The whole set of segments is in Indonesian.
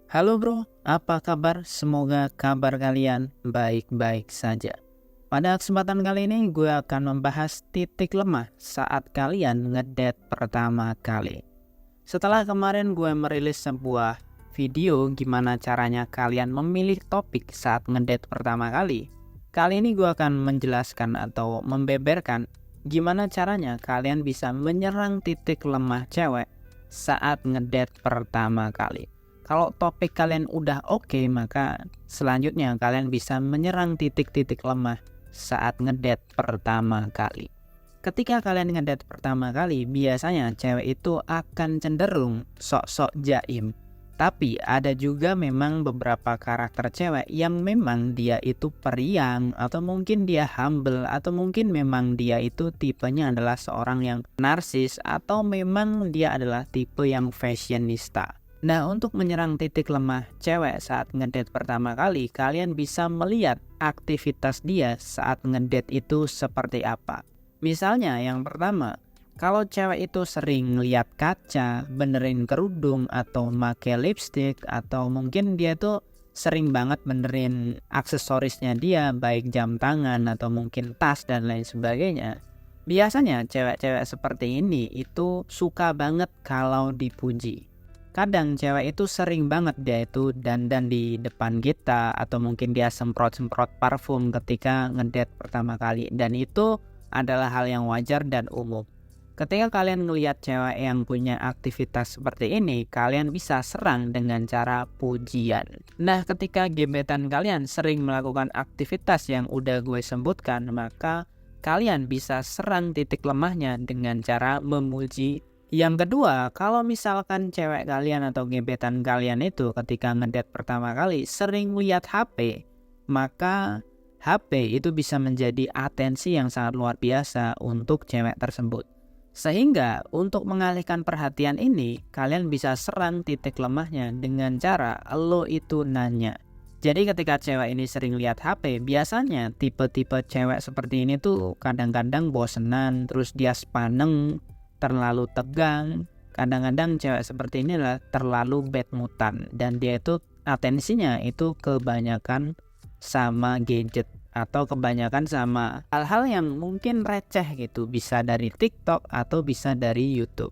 Halo bro, apa kabar? Semoga kabar kalian baik-baik saja. Pada kesempatan kali ini gue akan membahas titik lemah saat kalian ngedate pertama kali. Setelah kemarin gue merilis sebuah video gimana caranya kalian memilih topik saat ngedate pertama kali. Kali ini gue akan menjelaskan atau membeberkan gimana caranya kalian bisa menyerang titik lemah cewek saat ngedate pertama kali. Kalau topik kalian udah oke, maka selanjutnya kalian bisa menyerang titik-titik lemah saat ngedate pertama kali. Ketika kalian ngedate pertama kali, biasanya cewek itu akan cenderung sok-sok jaim. Tapi ada juga memang beberapa karakter cewek yang memang dia itu periang, atau mungkin dia humble, atau mungkin memang dia itu tipenya adalah seorang yang narsis, atau memang dia adalah tipe yang fashionista. Nah, untuk menyerang titik lemah cewek saat ngedate pertama kali, kalian bisa melihat aktivitas dia saat ngedate itu seperti apa. Misalnya yang pertama, kalau cewek itu sering lihat kaca, benerin kerudung, atau make lipstick, atau mungkin dia tuh sering banget benerin aksesorisnya dia, baik jam tangan atau mungkin tas dan lain sebagainya. Biasanya cewek-cewek seperti ini itu suka banget kalau dipuji. Kadang cewek itu sering banget dia itu dandan di depan kita, atau mungkin dia semprot-semprot parfum ketika ngedate pertama kali, dan itu adalah hal yang wajar dan umum. Ketika kalian ngelihat cewek yang punya aktivitas seperti ini, kalian bisa serang dengan cara pujian. Nah, ketika gebetan kalian sering melakukan aktivitas yang udah gue sebutkan, maka kalian bisa serang titik lemahnya dengan cara memuji. Yang kedua, kalau misalkan cewek kalian atau gebetan kalian itu ketika ngedate pertama kali sering lihat HP, maka HP itu bisa menjadi atensi yang sangat luar biasa untuk cewek tersebut. Sehingga untuk mengalihkan perhatian ini, kalian bisa serang titik lemahnya dengan cara lo itu nanya. Jadi ketika cewek ini sering lihat HP, biasanya tipe-tipe cewek seperti ini tuh kadang-kadang bosenan, terus dia sepaneng, terlalu tegang. Kadang-kadang cewek seperti ini adalah terlalu bad moodan, dan dia itu atensinya itu kebanyakan sama gadget atau kebanyakan sama hal-hal yang mungkin receh gitu, bisa dari TikTok atau bisa dari YouTube.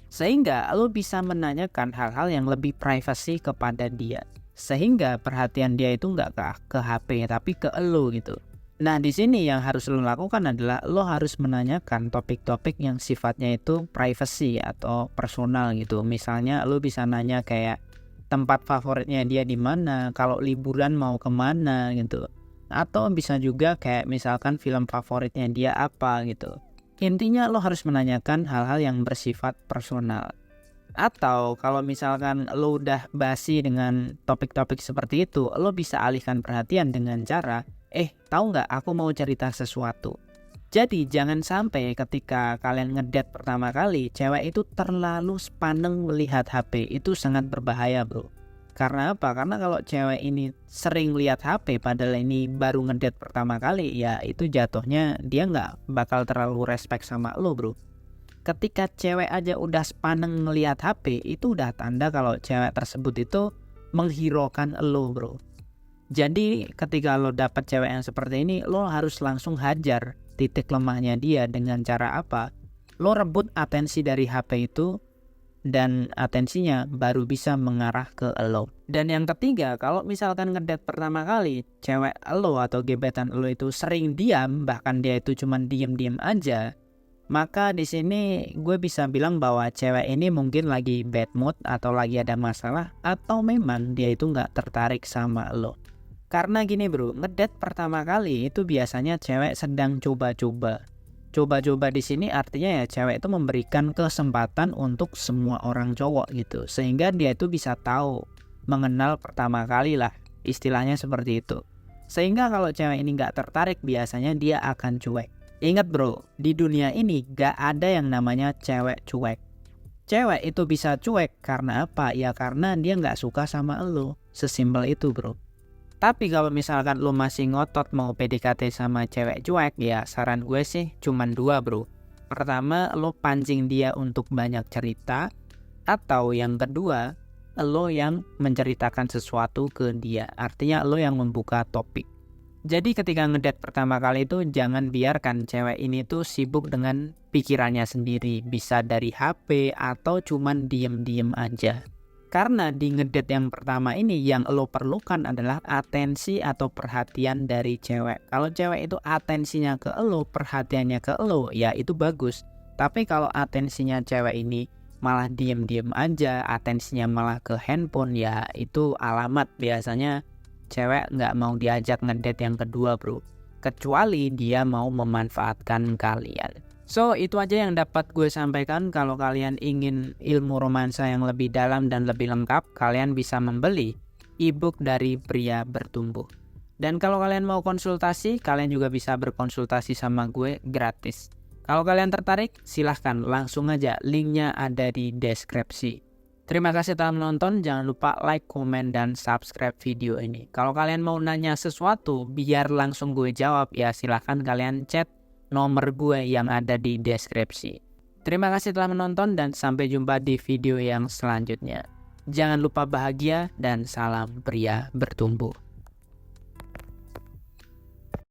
Sehingga lo bisa menanyakan hal-hal yang lebih privasi kepada dia, sehingga perhatian dia itu nggak ke HP tapi ke lo gitu. Nah, di sini yang harus lo lakukan adalah lo harus menanyakan topik-topik yang sifatnya itu privacy atau personal gitu. Misalnya lo bisa nanya kayak tempat favoritnya dia di mana, kalau liburan mau kemana gitu. Atau bisa juga kayak misalkan film favoritnya dia apa gitu. Intinya lo harus menanyakan hal-hal yang bersifat personal. Atau kalau misalkan lo udah basi dengan topik-topik seperti itu, lo bisa alihkan perhatian dengan cara, tahu nggak, aku mau cerita sesuatu. Jadi jangan sampai ketika kalian ngedate pertama kali, cewek itu terlalu sepaneng melihat HP, itu sangat berbahaya bro. Karena apa? Karena kalau cewek ini sering lihat HP padahal ini baru ngedate pertama kali, ya itu jatuhnya dia nggak bakal terlalu respect sama lo bro. Ketika cewek aja udah sepaneng ngelihat HP, itu udah tanda kalau cewek tersebut itu menghiraukan lo bro. Jadi ketika lo dapet cewek yang seperti ini, lo harus langsung hajar titik lemahnya dia dengan cara apa? Lo rebut atensi dari HP itu, dan atensinya baru bisa mengarah ke lo. Dan yang ketiga, kalau misalkan ngedate pertama kali, cewek lo atau gebetan lo itu sering diam, bahkan dia itu cuman diem-diem aja, maka di sini gue bisa bilang bahwa cewek ini mungkin lagi bad mood atau lagi ada masalah, atau memang dia itu nggak tertarik sama lo. Karena gini bro, ngedate pertama kali itu biasanya cewek sedang coba-coba. Coba-coba di sini artinya ya cewek itu memberikan kesempatan untuk semua orang cowok gitu. Sehingga dia itu bisa tahu, mengenal pertama kali lah, istilahnya seperti itu. Sehingga kalau cewek ini nggak tertarik, biasanya dia akan cuek. Ingat bro, di dunia ini nggak ada yang namanya cewek cuek. Cewek itu bisa cuek karena apa? Ya karena dia nggak suka sama lo. Sesimpel itu bro. Tapi kalau misalkan lo masih ngotot mau PDKT sama cewek cuek, ya saran gue sih cuman dua bro. Pertama, lo pancing dia untuk banyak cerita. Atau yang kedua, lo yang menceritakan sesuatu ke dia. Artinya lo yang membuka topik. Jadi ketika ngedate pertama kali itu jangan biarkan cewek ini tuh sibuk dengan pikirannya sendiri. Bisa dari HP atau cuman diem-diem aja. Karena di ngedate yang pertama ini yang lo perlukan adalah atensi atau perhatian dari cewek. Kalau cewek itu atensinya ke lo, perhatiannya ke lo, ya itu bagus. Tapi kalau atensinya cewek ini malah diem-diem aja, atensinya malah ke handphone, ya itu alamat biasanya cewek nggak mau diajak ngedate yang kedua bro, kecuali dia mau memanfaatkan kalian. So itu aja yang dapat gue sampaikan. Kalau kalian ingin ilmu romansa yang lebih dalam dan lebih lengkap, kalian bisa membeli ebook dari Pria Bertumbuh. Dan kalau kalian mau konsultasi, kalian juga bisa berkonsultasi sama gue gratis. Kalau kalian tertarik, silahkan langsung aja, linknya ada di deskripsi. Terima kasih telah menonton, jangan lupa like, komen, dan subscribe video ini. Kalau kalian mau nanya sesuatu, biar langsung gue jawab, ya silahkan kalian chat nomor gue yang ada di deskripsi. Terima kasih telah menonton dan sampai jumpa di video yang selanjutnya. Jangan lupa bahagia dan salam pria bertumbuh.